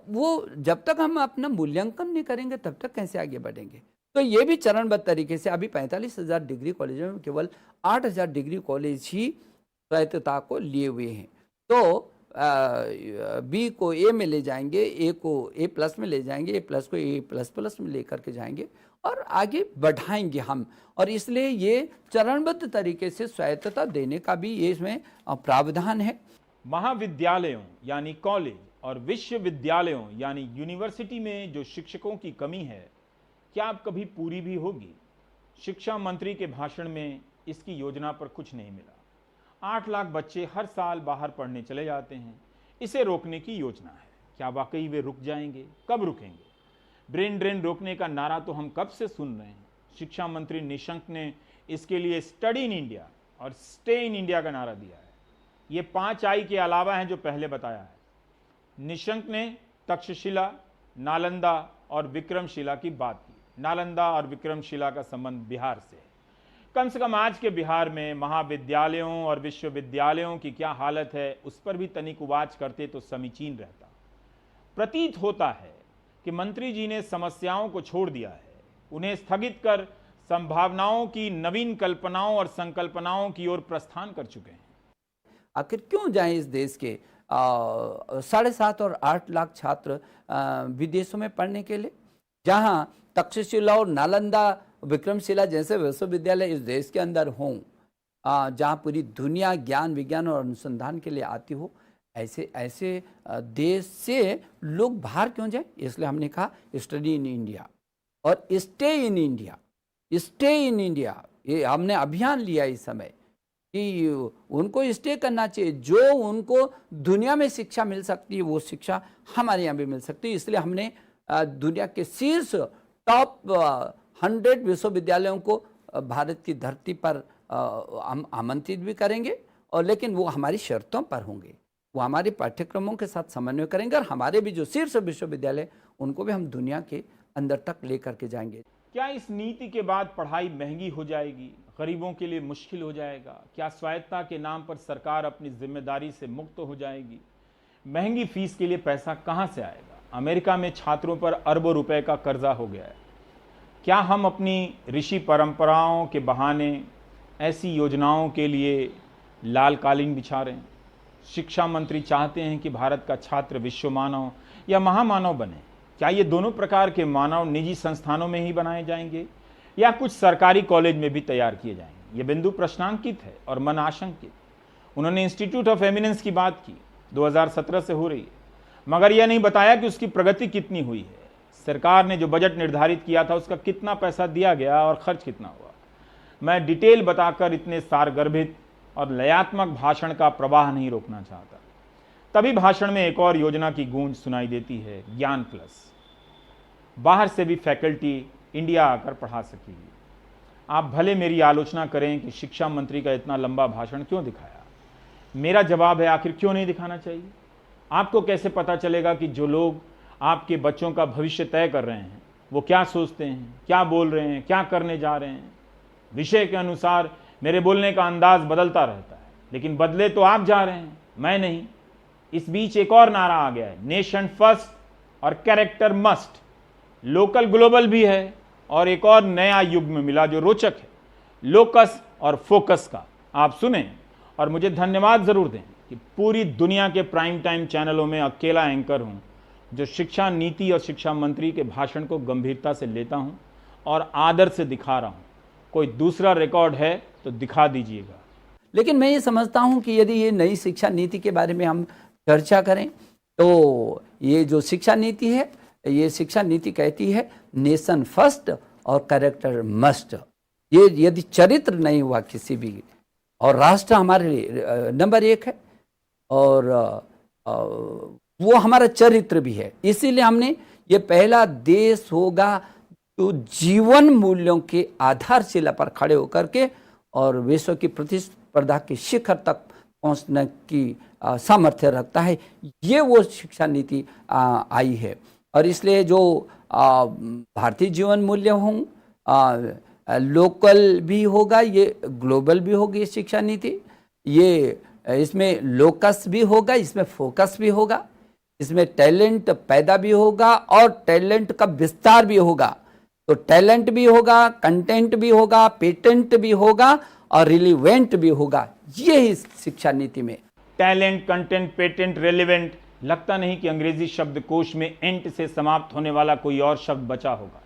वो जब तक हम अपना मूल्यांकन नहीं करेंगे तब तक कैसे आगे बढ़ेंगे। तो ये भी चरणबद्ध तरीके से अभी 45,000 डिग्री कॉलेजों में केवल 8,000 डिग्री कॉलेज ही स्वायत्तता को लिए हुए हैं। तो बी को ए में ले जाएंगे, ए को A+ में ले जाएंगे, A+ को A++ में लेकर के जाएंगे और आगे बढ़ाएंगे हम। और इसलिए ये चरणबद्ध तरीके से स्वायत्तता देने का भी ये इसमें प्रावधान है। महाविद्यालयों यानी कॉलेज और विश्वविद्यालयों यानी यूनिवर्सिटी में जो शिक्षकों की कमी है, क्या अब कभी पूरी भी होगी? शिक्षा मंत्री के भाषण में इसकी योजना पर कुछ नहीं मिला। 8 लाख बच्चे हर साल बाहर पढ़ने चले जाते हैं, इसे रोकने की योजना है। क्या वाकई वे रुक जाएंगे? कब रुकेंगे? ब्रेन ड्रेन रोकने का नारा तो हम कब से सुन रहे हैं। शिक्षा मंत्री निशंक ने इसके लिए स्टडी इन इंडिया और स्टे इन इंडिया का नारा दिया है। ये 5 I के अलावा हैं जो पहले बताया है। निशंक ने तक्षशिला, नालंदा और विक्रमशिला की बात की। नालंदा और विक्रमशिला का संबंध बिहार से है। कम से कम आज के बिहार में महाविद्यालयों और विश्वविद्यालयों की क्या हालत है, उस पर भी तनिक उवाच करते तो समीचीन रहता। प्रतीत होता है कि मंत्री जी ने समस्याओं को छोड़ दिया है, उन्हें स्थगित कर संभावनाओं की नवीन कल्पनाओं और संकल्पनाओं की ओर प्रस्थान कर चुके हैं। आखिर क्यों जाएं इस देश के 7.5 और 8 लाख छात्र विदेशों में पढ़ने के लिए, जहां तक्षशिला और नालंदा, विक्रमशिला जैसे विश्वविद्यालय इस देश के अंदर हों, जहां पूरी दुनिया ज्ञान, विज्ञान और अनुसंधान के लिए आती हो। ऐसे देश से लोग बाहर क्यों जाए? इसलिए हमने कहा स्टडी इन इंडिया और stay in India. Stay in India ये हमने अभियान लिया इस समय कि उनको स्टे करना चाहिए। जो उनको दुनिया में शिक्षा मिल सकती है वो शिक्षा हमारे यहाँ भी मिल सकती है। इसलिए हमने दुनिया के शीर्ष टॉप 100 विश्वविद्यालयों को भारत की धरती पर हम आमंत्रित भी करेंगे, और लेकिन वो हमारी शर्तों पर होंगे, वो हमारे पाठ्यक्रमों के साथ समन्वय करेंगे, और हमारे भी जो शीर्ष विश्वविद्यालय उनको भी हम दुनिया के अंदर तक लेकर के जाएंगे। क्या इस नीति के बाद पढ़ाई महंगी हो जाएगी, गरीबों के लिए मुश्किल हो जाएगा? क्या स्वायत्तता के नाम पर सरकार अपनी जिम्मेदारी से मुक्त हो जाएगी? महंगी फीस के लिए पैसा कहां से आएगा? अमेरिका में छात्रों पर अरबों रुपए का कर्जा हो गया है। क्या हम अपनी ऋषि परंपराओं के बहाने ऐसी योजनाओं के लिए लाल कालीन बिछा रहे हैं? शिक्षा मंत्री चाहते हैं कि भारत का छात्र विश्व मानव या महामानव बने। क्या ये दोनों प्रकार के मानव निजी संस्थानों में ही बनाए जाएंगे या कुछ सरकारी कॉलेज में भी तैयार किए जाएंगे? ये बिंदु प्रश्नांकित है और मन आशंकित। उन्होंने इंस्टीट्यूट ऑफ एमिनेंस की बात की, 2017 से हो रही है, मगर यह नहीं बताया कि उसकी प्रगति कितनी हुई है। सरकार ने जो बजट निर्धारित किया था उसका कितना पैसा दिया गया और खर्च कितना हुआ। मैं डिटेल बताकर इतने सारगर्भित और लयात्मक भाषण का प्रवाह नहीं रोकना चाहता। तभी भाषण में एक और योजना की गूंज सुनाई देती है, ज्ञान प्लस। बाहर से भी फैकल्टी इंडिया आकर पढ़ा सकेगी। आप भले मेरी आलोचना करें कि शिक्षा मंत्री का इतना लंबा भाषण क्यों दिखाया। मेरा जवाब है, आखिर क्यों नहीं दिखाना चाहिए? आपको कैसे पता चलेगा कि जो लोग आपके बच्चों का भविष्य तय कर रहे हैं वो क्या सोचते हैं, क्या बोल रहे हैं, क्या करने जा रहे हैं? विषय के अनुसार मेरे बोलने का अंदाज बदलता रहता है, लेकिन बदले तो आप जा रहे हैं, मैं नहीं। इस बीच एक और नारा आ गया है, नेशन फर्स्ट और कैरेक्टर मस्ट। लोकल ग्लोबल भी है और एक और नया युग में मिला जो रोचक है, लोकस और फोकस का। आप सुने और मुझे धन्यवाद जरूर दें कि पूरी दुनिया के प्राइम टाइम चैनलों में अकेला एंकर हूं जो शिक्षा नीति और शिक्षा मंत्री के भाषण को गंभीरता से लेता हूं और आदर से दिखा रहा हूं। कोई दूसरा रिकॉर्ड है तो दिखा दीजिएगा। लेकिन मैं ये समझता हूं कि यदि ये नई शिक्षा नीति के बारे में हम चर्चा करें तो ये जो शिक्षा नीति है, ये शिक्षा नीति कहती है नेशन फर्स्ट और कैरेक्टर मस्ट। ये यदि चरित्र नहीं हुआ किसी भी, और राष्ट्र हमारे लिए नंबर 1 है और वो हमारा चरित्र भी है, इसीलिए हमने ये पहला देश होगा तो जीवन मूल्यों के आधारशिला पर खड़े होकर के और विश्व की प्रतिस्पर्धा के शिखर तक पहुंचने की सामर्थ्य रखता है। ये वो शिक्षा नीति आई है। और इसलिए जो भारतीय जीवन मूल्य हों, लोकल भी होगा, ये ग्लोबल भी होगी ये शिक्षा नीति, ये इसमें लोकस भी होगा, इसमें फोकस भी होगा, इसमें टैलेंट पैदा भी होगा और टैलेंट का विस्तार भी होगा। तो टैलेंट भी होगा, कंटेंट भी होगा, पेटेंट भी होगा और रिलीवेंट भी होगा। ये ही शिक्षा नीति में टैलेंट, कंटेंट, पेटेंट, रेलिवेंट, लगता नहीं कि अंग्रेजी शब्दकोश में एंट से समाप्त होने वाला कोई और शब्द बचा होगा।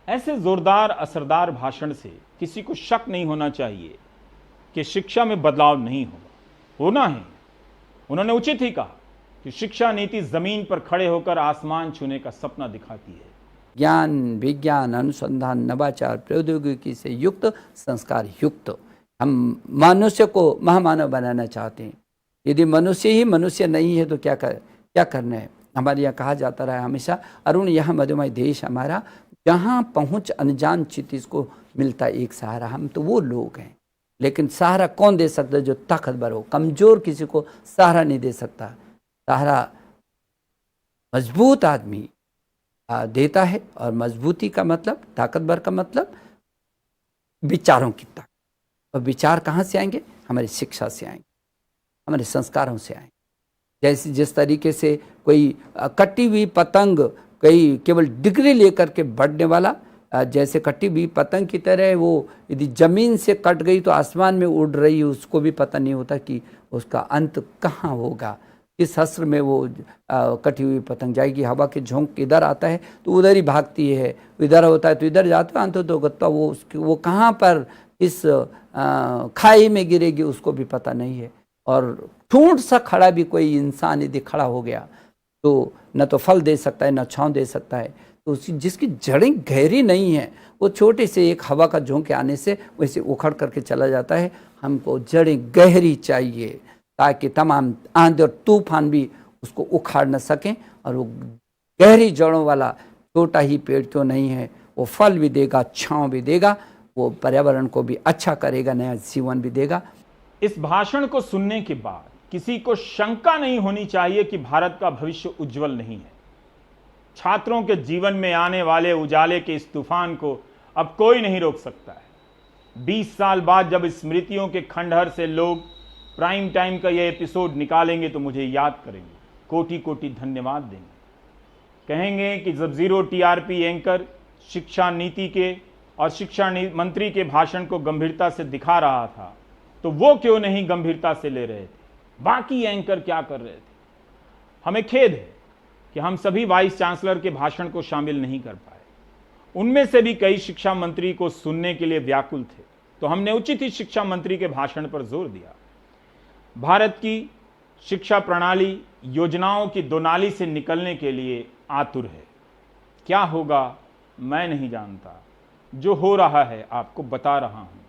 ऐसे जोरदार असरदार भाषण से किसी को शक नहीं होना चाहिए कि शिक्षा में बदलाव नहीं होना है। उन्होंने उचित ही कहा कि शिक्षा नीति जमीन पर खड़े होकर आसमान छूने का सपना दिखाती है। ज्ञान, विज्ञान, अनुसंधान, नवाचार, प्रौद्योगिकी से युक्त, संस्कार युक्त हम मनुष्य को महामानव बनाना चाहते हैं। यदि मनुष्य ही मनुष्य नहीं है तो क्या करना है। हमारे यहाँ कहा जाता रहा है हमेशा, अरुण यहाँ मधुमय देश हमारा, जहाँ पहुँच अनजान चित्त को मिलता एक सहारा। हम तो वो लोग हैं, लेकिन सहारा कौन दे सकता है? जो ताकतवर हो। कमज़ोर किसी को सहारा नहीं दे सकता। सहारा मजबूत आदमी देता है। और मजबूती का मतलब, ताकतवर का मतलब विचारों की ताकत। और विचार कहाँ से आएंगे? हमारी शिक्षा से आएंगे, हमारे संस्कारों से आएंगे। जैसे जिस तरीके से कोई कटी हुई पतंग कोई केवल डिग्री लेकर के बढ़ने वाला, जैसे कटी हुई पतंग की तरह वो यदि ज़मीन से कट गई तो आसमान में उड़ रही है, उसको भी पता नहीं होता कि उसका अंत कहाँ होगा, किस हस्र में वो कटी हुई पतंग जाएगी। हवा के झोंक इधर आता है तो उधर ही भागती है, इधर होता है तो इधर जाता है, अंत तो गत्ता वो कहाँ पर इस खाई में गिरेगी उसको भी पता नहीं है। और ठूंठ सा खड़ा भी कोई इंसान यदि खड़ा हो गया तो न तो फल दे सकता है, न छांव दे सकता है। तो जिसकी जड़ें गहरी नहीं है, वो छोटे से एक हवा का झोंके आने से वैसे उखड़ करके चला जाता है। हमको जड़ें गहरी चाहिए ताकि तमाम आंधी और तूफान भी उसको उखाड़ न सकें। और वो गहरी जड़ों वाला छोटा ही पेड़ क्यों नहीं है, वो फल भी देगा, छांव भी देगा, वो पर्यावरण को भी अच्छा करेगा, नया जीवन भी देगा। इस भाषण को सुनने के बाद किसी को शंका नहीं होनी चाहिए कि भारत का भविष्य उज्जवल नहीं है। छात्रों के जीवन में आने वाले उजाले के इस तूफान को अब कोई नहीं रोक सकता है। 20 साल बाद जब स्मृतियों के खंडहर से लोग प्राइम टाइम का यह एपिसोड निकालेंगे तो मुझे याद करेंगे, कोटि कोटि धन्यवाद देंगे, कहेंगे कि जब जीरो टीआरपी एंकर शिक्षा नीति के और शिक्षा मंत्री के भाषण को गंभीरता से दिखा रहा था तो वो क्यों नहीं गंभीरता से ले रहे थे, बाकी एंकर क्या कर रहे थे। हमें खेद है कि हम सभी वाइस चांसलर के भाषण को शामिल नहीं कर पाए। उनमें से भी कई शिक्षा मंत्री को सुनने के लिए व्याकुल थे, तो हमने उचित ही शिक्षा मंत्री के भाषण पर जोर दिया। भारत की शिक्षा प्रणाली योजनाओं की दोनाली से निकलने के लिए आतुर है। क्या होगा मैं नहीं जानता, जो हो रहा है आपको बता रहा हूं।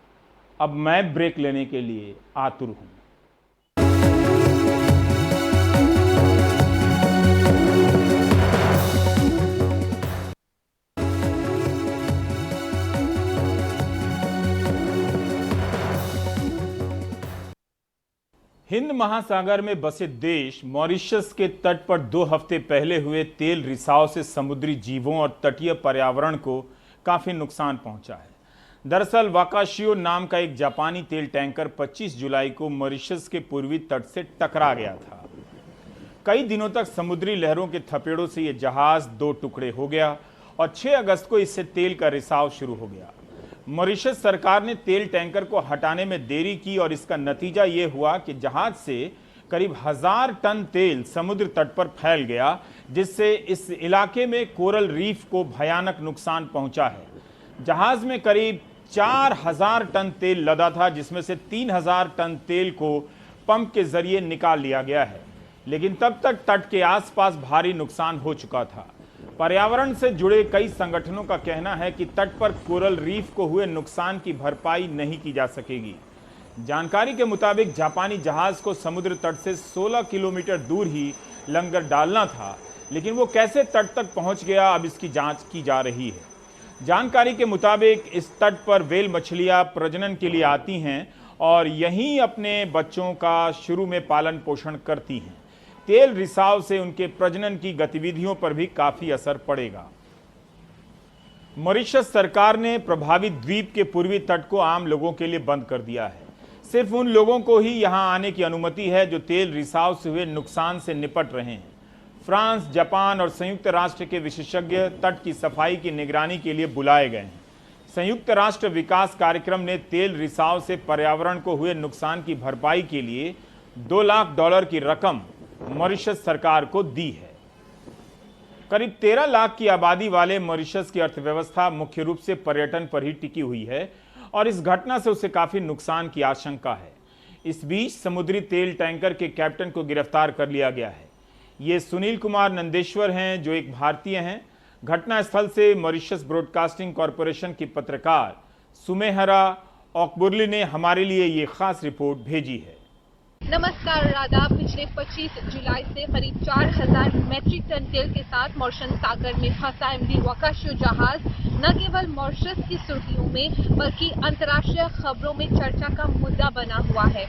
अब मैं ब्रेक लेने के लिए आतुर हूं। हिंद महासागर में बसे देश मॉरिशस के तट पर 2 हफ्ते पहले हुए तेल रिसाव से समुद्री जीवों और तटीय पर्यावरण को काफी नुकसान पहुंचा है। दरअसल वाकाशियो नाम का एक जापानी तेल टैंकर 25 जुलाई को मॉरिशस के पूर्वी तट से टकरा गया था। कई दिनों तक समुद्री लहरों के थपेड़ों से यह जहाज 2 टुकड़े हो गया और 6 अगस्त को इससे तेल का रिसाव शुरू हो गया। मॉरिशस सरकार ने तेल टैंकर को हटाने में देरी की और इसका नतीजा ये हुआ कि जहाज से करीब 1000 टन तेल समुद्र तट पर फैल गया, जिससे इस इलाके में कोरल रीफ को भयानक नुकसान पहुंचा है। जहाज में करीब 4000 टन तेल लदा था, जिसमें से 3000 टन तेल को पंप के जरिए निकाल लिया गया है, लेकिन तब तक तट के आसपास भारी नुकसान हो चुका था। पर्यावरण से जुड़े कई संगठनों का कहना है कि तट पर कोरल रीफ को हुए नुकसान की भरपाई नहीं की जा सकेगी। जानकारी के मुताबिक जापानी जहाज को समुद्र तट से 16 किलोमीटर दूर ही लंगर डालना था, लेकिन वो कैसे तट तक पहुंच गया, अब इसकी जांच की जा रही है। जानकारी के मुताबिक इस तट पर व्हेल मछलियां प्रजनन के लिए आती हैं और यहीं अपने बच्चों का शुरू में पालन पोषण करती हैं। तेल रिसाव से उनके प्रजनन की गतिविधियों पर भी काफी असर पड़ेगा। मॉरिशस सरकार ने प्रभावित द्वीप के पूर्वी तट को आम लोगों के लिए बंद कर दिया है। सिर्फ उन लोगों को ही यहां आने की अनुमति है जो तेल रिसाव से हुए नुकसान से निपट रहे हैं। फ्रांस, जापान और संयुक्त राष्ट्र के विशेषज्ञ तट की सफाई की निगरानी के लिए बुलाए गए हैं। संयुक्त राष्ट्र विकास कार्यक्रम ने तेल रिसाव से पर्यावरण को हुए नुकसान की भरपाई के लिए $2 लाख की रकम मॉरिशस सरकार को दी है। करीब 13 लाख की आबादी वाले मॉरिशस की अर्थव्यवस्था मुख्य रूप से पर्यटन पर ही टिकी हुई है और इस घटना से उसे काफी नुकसान की आशंका है। इस बीच समुद्री तेल टैंकर के कैप्टन को गिरफ्तार कर लिया गया है। ये सुनील कुमार नंदेश्वर हैं, जो एक भारतीय हैं। घटनास्थल से मॉरिशस ब्रॉडकास्टिंग कॉरपोरेशन की पत्रकार सुमेहरा ओकबुरली ने हमारे लिए ये खास रिपोर्ट भेजी है। नमस्कार आदाब। पिछले 25 जुलाई से करीब 4000 मैट्रिक टन तेल के साथ मॉरिशस सागर में फंसा एमवी वाकाशो जहाज न केवल मॉरिशस की सुर्खियों में बल्कि अंतर्राष्ट्रीय खबरों में चर्चा का मुद्दा बना हुआ है।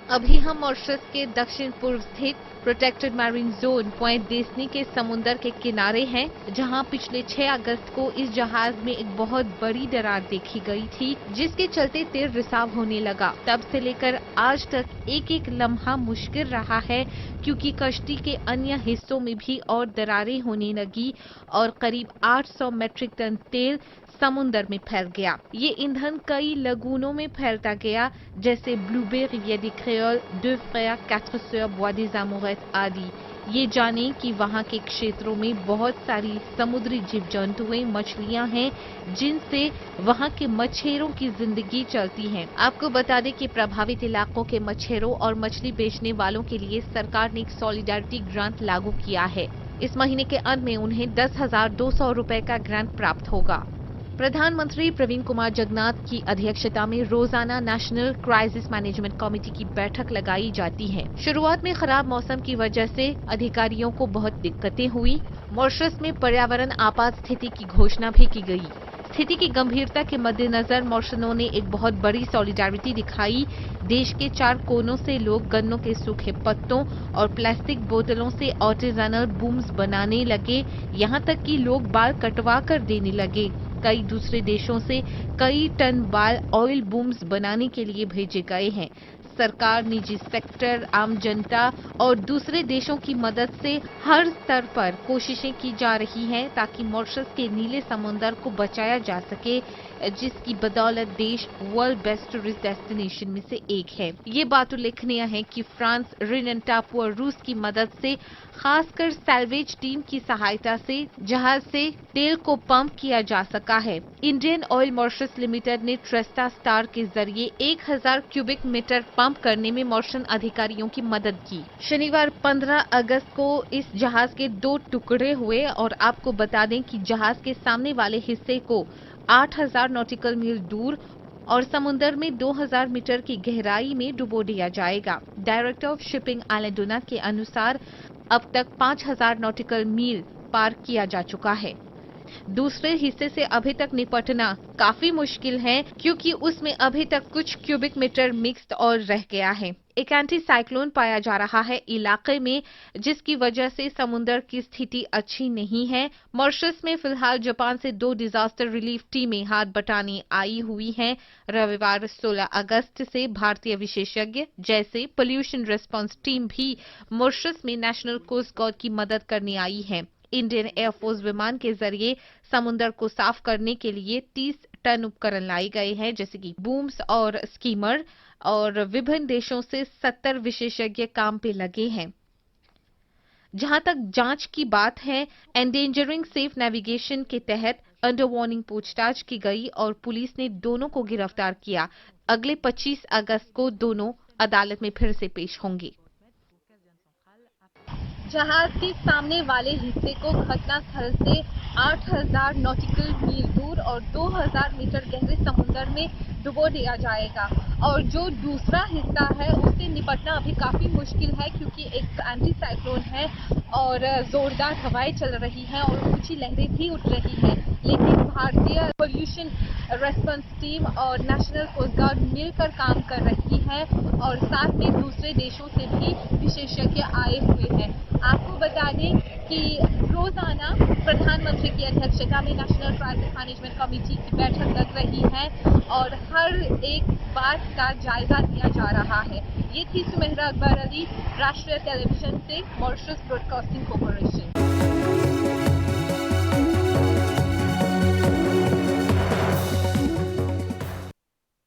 अभी हम मॉरिशस के दक्षिण पूर्व स्थित प्रोटेक्टेड मैरीन जोन पॉइंट डेस्नी के समुंदर के किनारे हैं, जहां पिछले 6 अगस्त को इस जहाज में एक बहुत बड़ी दरार देखी गई थी, जिसके चलते तेल रिसाव होने लगा। तब से लेकर आज तक एक एक लम्हा मुश्किल रहा है, क्योंकि कश्ती के अन्य हिस्सों में भी और दरारें होने लगी और करीब 800 मैट्रिक टन तेल समुंदर में फैल गया। ये ईंधन कई लगूनों में फैलता गया, जैसे ब्लूबे, रिवियर दी क्रेओल, दो Frere, quatre sœurs, बोis des Amourettes आदि। ये जाने कि वहाँ के क्षेत्रों में बहुत सारी समुद्री जीव जंतुएं, मछलियां हैं, जिनसे वहाँ के मछेरों की जिंदगी चलती है। आपको बता दें कि प्रभावित इलाकों के मछेरों और मछली बेचने वालों के लिए सरकार ने एक सॉलिडारिटी ग्रांट लागू किया है। इस महीने के अंत में उन्हें 10,200 रुपए का ग्रांट प्राप्त होगा। प्रधानमंत्री प्रवीण कुमार जगन्नाथ की अध्यक्षता में रोजाना नेशनल क्राइसिस मैनेजमेंट कमेटी की बैठक लगाई जाती है। शुरुआत में खराब मौसम की वजह से अधिकारियों को बहुत दिक्कतें हुई। मॉरिशस में पर्यावरण आपात स्थिति की घोषणा भी की गई। स्थिति की गंभीरता के मद्देनजर मॉरिशनों ने एक बहुत बड़ी सॉलिडारिटी दिखाई। देश के 4 कोनों से लोग गन्नों के सूखे पत्तों और प्लास्टिक बोतलों से आर्टिजानल बूम्स बनाने लगे। यहाँ तक कि लोग बाल कटवा कर देने लगे। कई दूसरे देशों से कई टन बाल ऑयल बूम्स बनाने के लिए भेजे गए हैं। सरकार, निजी सेक्टर, आम जनता और दूसरे देशों की मदद से हर स्तर पर कोशिशें की जा रही हैं ताकि मॉरिशस के नीले समुंदर को बचाया जा सके, जिसकी बदौलत देश वर्ल्ड बेस्ट टूरिस्ट डेस्टिनेशन में से एक है। ये बात उल्लेखनीय है कि फ्रांस, रिनन टापू और रूस की मदद से, खासकर सैल्वेज टीम की सहायता से जहाज से तेल को पंप किया जा सका है। इंडियन ऑयल मॉरिशस लिमिटेड ने ट्रेस्टा स्टार के जरिए 1000 क्यूबिक मीटर पंप करने में मॉरिशन अधिकारियों की मदद की। शनिवार 15 अगस्त को इस जहाज के 2 टुकड़े हुए और आपको बता दें कि जहाज के सामने वाले हिस्से को 8000 नॉटिकल मील दूर और समुंदर में 2000 मीटर की गहराई में डुबो दिया जाएगा। डायरेक्टर ऑफ शिपिंग एलेडोना के अनुसार अब तक 5000 नॉटिकल मील पार किया जा चुका है। दूसरे हिस्से से अभी तक निपटना काफी मुश्किल है, क्योंकि उसमें अभी तक कुछ क्यूबिक मीटर मिक्स्ड और रह गया है। एक एंटी साइक्लोन पाया जा रहा है इलाके में, जिसकी वजह से समुंदर की स्थिति अच्छी नहीं है। मॉरिशस में फिलहाल जापान से 2 डिजास्टर रिलीफ टीमें हाथ बटाने आई हुई हैं। रविवार 16 अगस्त से भारतीय विशेषज्ञ जैसे पोल्यूशन रिस्पांस टीम भी मॉरिशस में नेशनल कोस्ट गार्ड की मदद करने आई है। इंडियन एयरफोर्स विमान के जरिए समुंदर को साफ करने के लिए 30 टन उपकरण लाए गए हैं, जैसे कि बूम्स और स्कीमर, और विभिन्न देशों से 70 विशेषज्ञ काम पे लगे हैं। जहां तक जांच की बात है, एंडेंजरिंग सेफ नेविगेशन के तहत अंडर वार्निंग पूछताछ की गई और पुलिस ने दोनों को गिरफ्तार किया। अगले 25 अगस्त को दोनों अदालत में फिर से पेश होंगे। जहाज के सामने वाले हिस्से को घटनास्थल से 8000 नॉटिकल मील दूर और 2000 मीटर गहरे समुद्र में डुबो दिया जाएगा। और जो दूसरा हिस्सा है उससे निपटना अभी काफ़ी मुश्किल है, क्योंकि एक एंटी साइक्लोन है और ज़ोरदार हवाएं चल रही हैं और ऊंची लहरें भी उठ रही हैं। लेकिन भारतीय पोल्यूशन रेस्पॉन्स टीम और नेशनल कोस्ट गार्ड मिलकर काम कर रही है और साथ में दूसरे देशों से भी विशेषज्ञ आए हुए हैं। आपको बता दें कि रोजाना प्रधानमंत्री की अध्यक्षता में नेशनल क्राइसिस मैनेजमेंट कमेटी की बैठक लग रही है और हर एक बात का जायजा लिया जा रहा है। ये थी सुमेहरा अकबर अली, राष्ट्रीय टेलीविजन से, मॉरिशस ब्रॉडकास्टिंग कॉरपोरेशन।